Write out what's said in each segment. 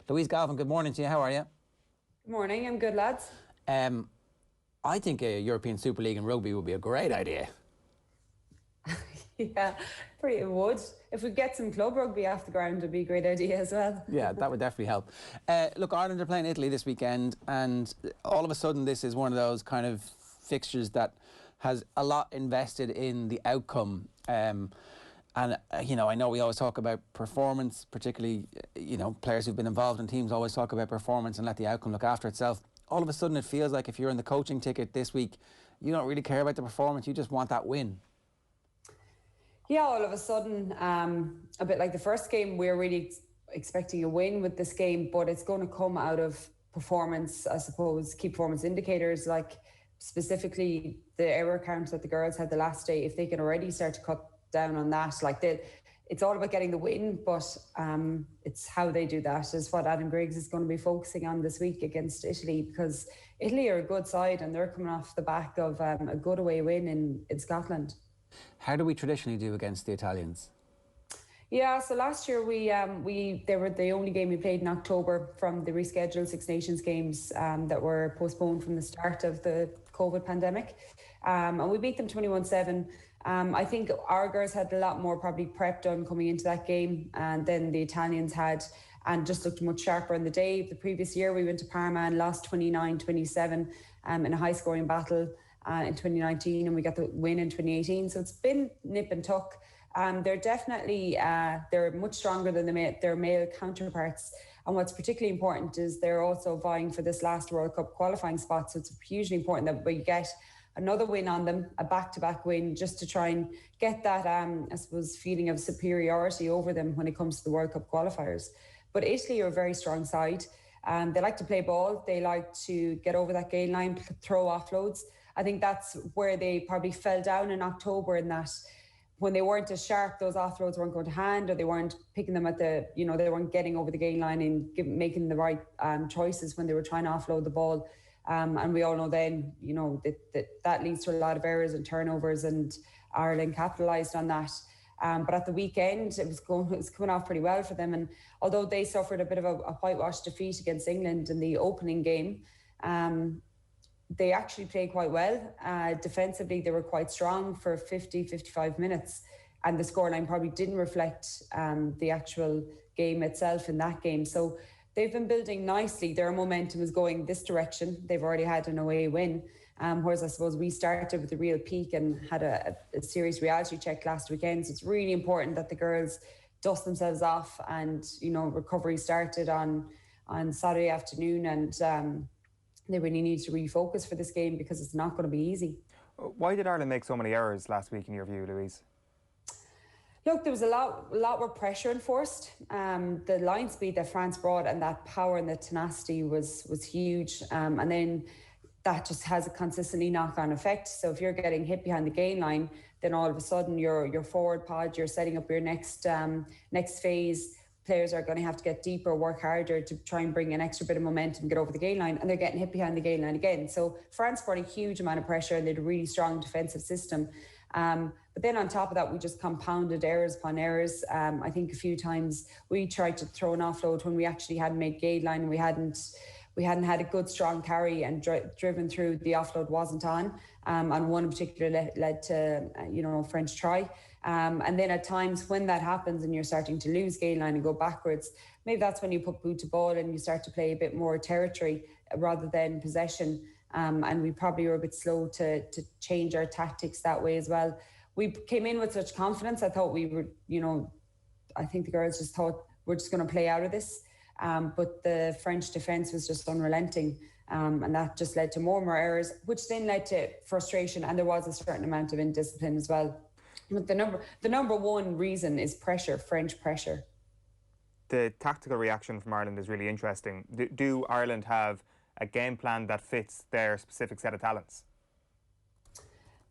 Louise Galvin, good morning to you. How are you? Good morning. I'm good, lads. I think a European Super League in rugby would be a great idea. Yeah, pretty it would. If we get some club rugby off the ground, it'd be a great idea as well. Yeah, that would definitely help. Look, Ireland are playing Italy this weekend, and all of a sudden this is one of those kind of fixtures that has a lot invested in the outcome. You know, I know we always talk about performance, particularly, you know, players who've been involved in teams always talk about performance and let the outcome look after itself. All of a sudden it feels like if you're in the coaching ticket this week, you don't really care about the performance, you just want that win. Yeah, all of a sudden, a bit like the first game, we're really expecting a win with this game, but it's going to come out of performance, I suppose, key performance indicators, like specifically the error count that the girls had the last day. If they can already start to cut down on that, it's all about getting the win, but it's how they do that is what Adam Griggs is going to be focusing on this week against Italy, because Italy are a good side and they're coming off the back of a good away win in Scotland. How do we traditionally do against the Italians? Yeah, so last year they were the only game we played in October from the rescheduled Six Nations games that were postponed from the start of the COVID pandemic. And we beat them 21-7. I think our girls had a lot more probably prep done coming into that game than the Italians had, and just looked much sharper on the day. The previous year we went to Parma and lost 29-27 in a high scoring battle in 2019, and we got the win in 2018. So it's been nip and tuck. They're definitely they're much stronger than their male counterparts, and what's particularly important is they're also vying for this last World Cup qualifying spot. So it's hugely important that we get another win on them, a back-to-back win, just to try and get that I suppose feeling of superiority over them when it comes to the World Cup qualifiers. But Italy are a very strong side. They like to play ball. They like to get over that gain line, throw offloads. I think that's where they probably fell down in October, in that when they weren't as sharp, those offloads weren't going to hand, or they weren't picking them at the, you know, they weren't getting over the gain line and making the right choices when they were trying to offload the ball. And we all know then, you know, that leads to a lot of errors and turnovers, and Ireland capitalised on that. But at the weekend, it was coming off pretty well for them. And although they suffered a bit of a whitewash defeat against England in the opening game, they actually played quite well. Defensively, they were quite strong for 50-55 minutes. And the scoreline probably didn't reflect the actual game itself in that game. So they've been building nicely. Their momentum is going this direction. They've already had an away win. Whereas I suppose we started with a real peak and had a serious reality check last weekend. So it's really important that the girls dust themselves off, and, you know, recovery started on Saturday afternoon, and they really need to refocus for this game because it's not going to be easy. Why did Ireland make so many errors last week in your view, Louise? Look, there was a lot more pressure enforced. The line speed that France brought and that power and the tenacity was huge. And then that just has a consistently knock-on effect. So if you're getting hit behind the gain line, then all of a sudden your forward pod, you're setting up your next phase. Players are going to have to get deeper, work harder to try and bring an extra bit of momentum, get over the gain line, and they're getting hit behind the gain line again. So France brought a huge amount of pressure, and they had a really strong defensive system. But then on top of that, we just compounded errors upon errors. I think a few times we tried to throw an offload when we actually hadn't made gain line, and we hadn't had a good strong carry and driven through. The offload wasn't on, and one in particular led to a French try. And then at times when that happens and you're starting to lose gain line and go backwards, maybe that's when you put boot to ball and you start to play a bit more territory rather than possession. And we probably were a bit slow to change our tactics that way as well. We came in with such confidence. I thought we were, I think the girls just thought we're just going to play out of this. But the French defence was just unrelenting. And that just led to more and more errors, which then led to frustration. And there was a certain amount of indiscipline as well. But the number one reason is pressure, French pressure. The tactical reaction from Ireland is really interesting. Do Ireland have a game plan that fits their specific set of talents?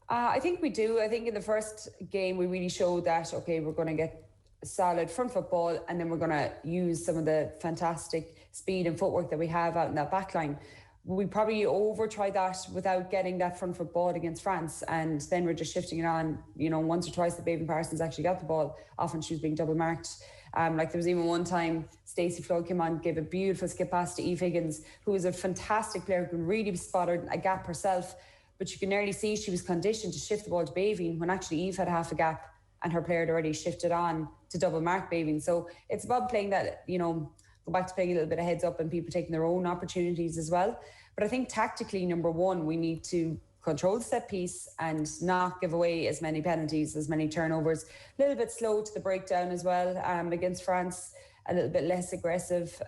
I think we do. I think in the first game we really showed that, okay, we're going to get solid front football, and then we're going to use some of the fantastic speed and footwork that we have out in that back line. We probably over-tried that without getting that front foot ball against France, and then we're just shifting it on. Once or twice that Baven Parsons actually got the ball, often she was being double marked. Like there was even one time Stacey Flood came on, gave a beautiful skip pass to Eve Higgins, who is a fantastic player, who really spotted a gap herself. But you can nearly see she was conditioned to shift the ball to Baveen when actually Eve had half a gap and her player had already shifted on to double mark Baveen. So it's about playing that, go back to playing a little bit of heads up and people taking their own opportunities as well. But I think tactically, number one, we need to control the set piece and not give away as many penalties, as many turnovers. A little bit slow to the breakdown as well against France, a little bit less aggressive.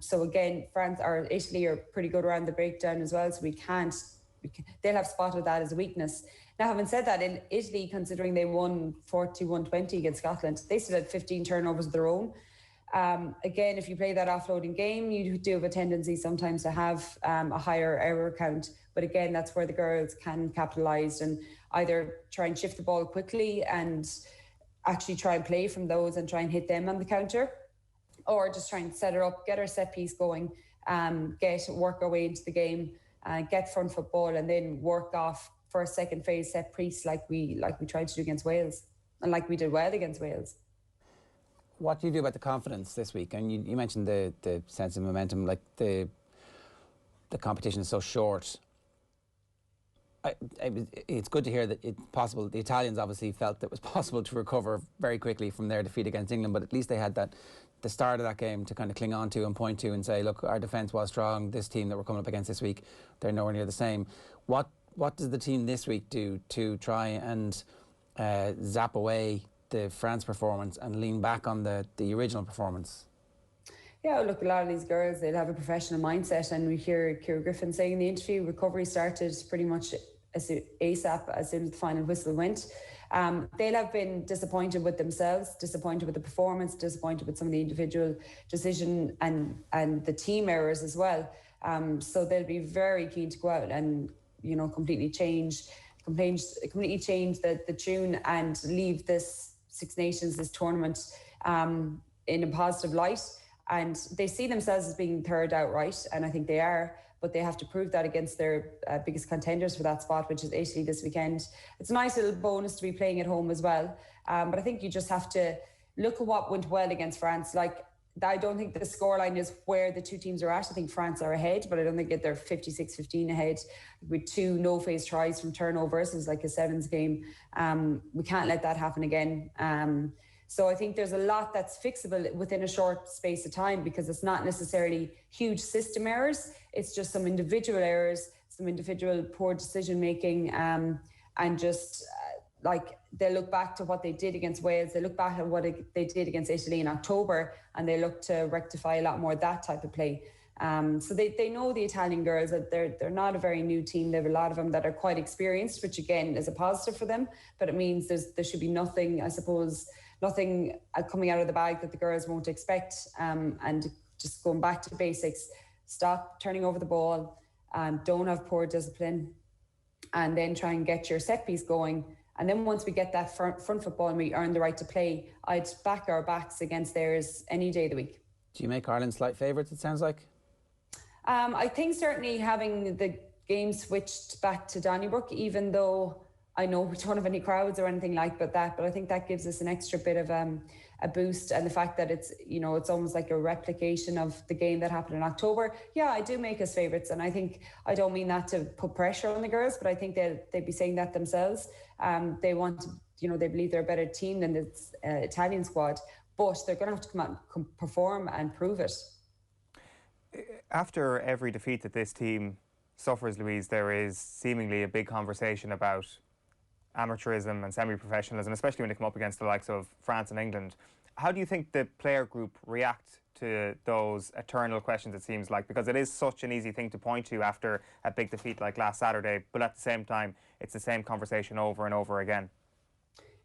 So again, France or Italy are pretty good around the breakdown as well. So they'll have spotted that as a weakness. Now, having said that, in Italy, considering they won 41-20 against Scotland, they still had 15 turnovers of their own. Again, if you play that offloading game, you do have a tendency sometimes to have a higher error count. But again, that's where the girls can capitalise and either try and shift the ball quickly and actually try and play from those and try and hit them on the counter, or just try and set her up, get her set piece going, work our way into the game, get front football, and then work off first, second phase set piece like we tried to do against Wales and like we did well against Wales. What do you do about the confidence this week? And you mentioned the sense of momentum, like the competition is so short. It's good to hear that it's possible. The Italians obviously felt that it was possible to recover very quickly from their defeat against England, but at least they had the start of that game to kind of cling on to and point to and say, look, our defence was strong. This team that we're coming up against this week, they're nowhere near the same. What does the team this week do to try and zap away the France performance and lean back on the original performance? Yeah, look, a lot of these girls, they'll have a professional mindset, and we hear Ciara Griffin saying in the interview, recovery started pretty much ASAP as soon as the final whistle went. They'll have been disappointed with themselves, disappointed with the performance, disappointed with some of the individual decision and the team errors as well. So they'll be very keen to go out and completely change the tune and leave this Six Nations, this tournament, in a positive light. And they see themselves as being third outright, and I think they are, but they have to prove that against their biggest contenders for that spot, which is Italy this weekend. It's a nice little bonus to be playing at home as well. But I think you just have to look at what went well against France. Like, I don't think the scoreline is where the two teams are at. I think France are ahead, but I don't think they're 56-15 ahead with 2 no-phase tries from turnovers. It's like a sevens game. We can't let that happen again. So I think there's a lot that's fixable within a short space of time, because it's not necessarily huge system errors. It's just some individual errors, some individual poor decision making, and just they look back to what they did against Wales. They look back at what they did against Italy in October, and they look to rectify a lot more of that type of play. So they know the Italian girls, that they're not a very new team. They have a lot of them that are quite experienced, which again is a positive for them. But it means there should be nothing, I suppose, nothing coming out of the bag that the girls won't expect. And just going back to basics, stop turning over the ball, don't have poor discipline, and then try and get your set piece going. And then once we get that front football and we earn the right to play, I'd back our backs against theirs any day of the week. Do you make Ireland slight favourites, it sounds like? I think certainly having the game switched back to Donnybrook, even though I know we don't have any crowds or anything like that, but I think that gives us an extra bit of a boost. And the fact that it's almost like a replication of the game that happened in October. Yeah, I do make us favourites, and I think I don't mean that to put pressure on the girls, but I think they'd be saying that themselves. They want to, they believe they're a better team than the Italian squad, but they're going to have to come out and perform and prove it. After every defeat that this team suffers, Louise, there is seemingly a big conversation about amateurism and semi-professionalism, especially when they come up against the likes of France and England. How do you think the player group react to those eternal questions, it seems like? Because it is such an easy thing to point to after a big defeat like last Saturday, but at the same time, it's the same conversation over and over again.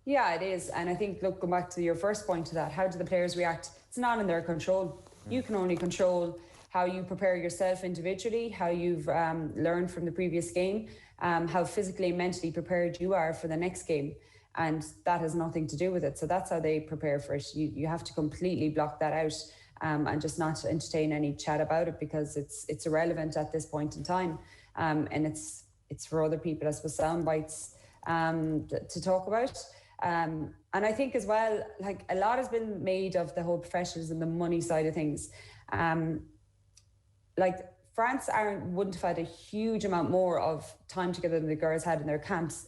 Yeah, it is. And I think, look, going back to your first point to that, how do the players react? It's not in their control. You can only control how you prepare yourself individually, how you've learned from the previous game, how physically and mentally prepared you are for the next game. And that has nothing to do with it. So that's how they prepare for it. You have to completely block that out and just not entertain any chat about it, because it's irrelevant at this point in time. And it's for other people, I suppose, sound bites to talk about. And I think as well, like a lot has been made of the whole professionalism, the money side of things. Like France wouldn't have had a huge amount more of time together than the girls had in their camps.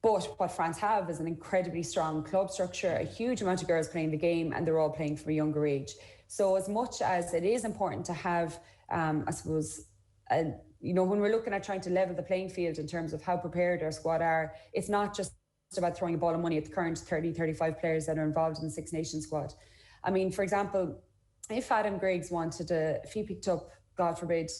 But what France have is an incredibly strong club structure, a huge amount of girls playing the game, and they're all playing from a younger age. So as much as it is important to have, I suppose, you know, when we're looking at trying to level the playing field in terms of how prepared our squad are, it's not just about throwing a ball of money at the current 30, 35 players that are involved in the Six Nations squad. I mean, for example, if Adam Griggs if he picked up, God forbid,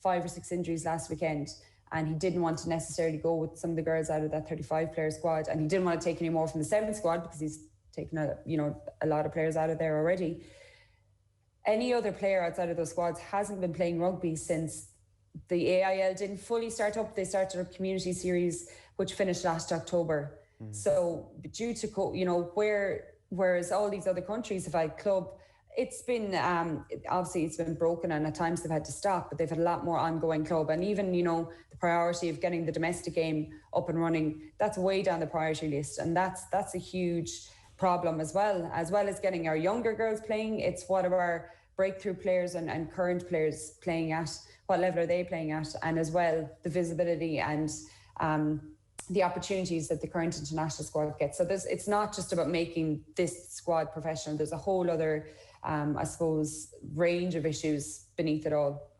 5 or 6 injuries last weekend, and he didn't want to necessarily go with some of the girls out of that 35-player squad, and he didn't want to take any more from the 7 squad because he's taken a lot of players out of there already. Any other player outside of those squads hasn't been playing rugby since the AIL didn't fully start up. They started a community series which finished last October. So due to whereas all these other countries have had club, it's been obviously it's been broken, and at times they've had to stop, but they've had a lot more ongoing club. And even the priority of getting the domestic game up and running, that's way down the priority list, and that's a huge problem as well as getting our younger girls playing. It's what are our breakthrough players and current players playing at, what level are they playing at, and as well the visibility and the opportunities that the current international squad gets. So it's not just about making this squad professional. There's a whole other I suppose range of issues beneath it all.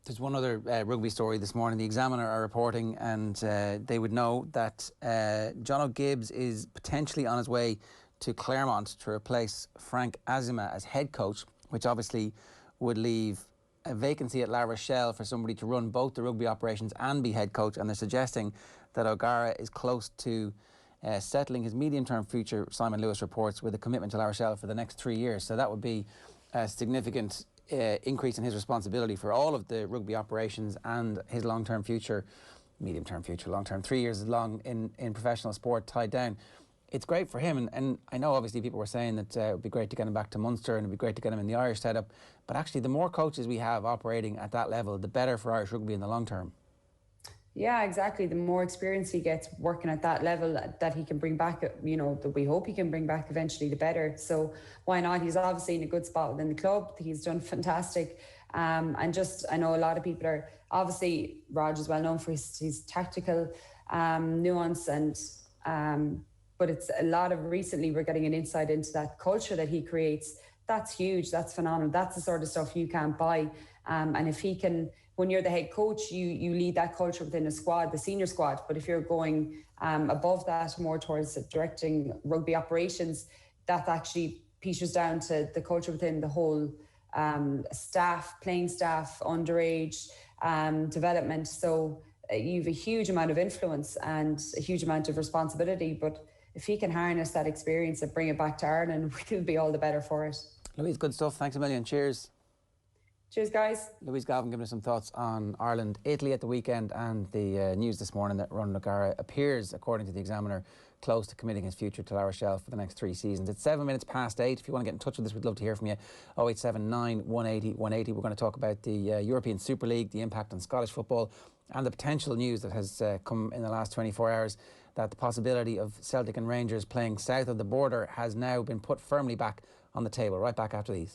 There's one other rugby story this morning. The Examiner are reporting, and they would know that John O'Gibbs is potentially on his way to Claremont to replace Frank Azima as head coach, which obviously would leave a vacancy at La Rochelle for somebody to run both the rugby operations and be head coach. And they're suggesting that O'Gara is close to settling his medium-term future, Simon Lewis reports, with a commitment to La Rochelle for the next 3 years. So that would be a significant increase in his responsibility for all of the rugby operations and his long-term future, medium-term future, long-term, 3 years is long in professional sport tied down. It's great for him, and I know obviously people were saying that it would be great to get him back to Munster and it would be great to get him in the Irish setup, but actually the more coaches we have operating at that level, the better for Irish rugby in the long term. Yeah, exactly. The more experience he gets working at that level that he can bring back, that we hope he can bring back eventually, the better. So why not? He's obviously in a good spot within the club. He's done fantastic. And just, I know a lot of people are, obviously, Rog is well known for his tactical nuance, but it's a lot of, recently we're getting an insight into that culture that he creates. That's huge. That's phenomenal. That's the sort of stuff you can't buy. And if he can, when you're the head coach, you lead that culture within a squad, the senior squad. But if you're going above that, more towards directing rugby operations, that actually peters down to the culture within the whole staff, playing staff, underage development. So you've a huge amount of influence and a huge amount of responsibility. But if he can harness that experience and bring it back to Ireland, we'll be all the better for it. Louise, good stuff. Thanks a million. Cheers. Cheers, guys. Louise Galvin giving us some thoughts on Ireland, Italy at the weekend, and the news this morning that Ronan O'Gara appears, according to the Examiner, close to committing his future to La Rochelle for the next 3 seasons. It's 7 minutes past 8. If you want to get in touch with us, we'd love to hear from you. 0879 180 180. We're going to talk about the European Super League, the impact on Scottish football, and the potential news that has come in the last 24 hours that the possibility of Celtic and Rangers playing south of the border has now been put firmly back on the table. Right back after these.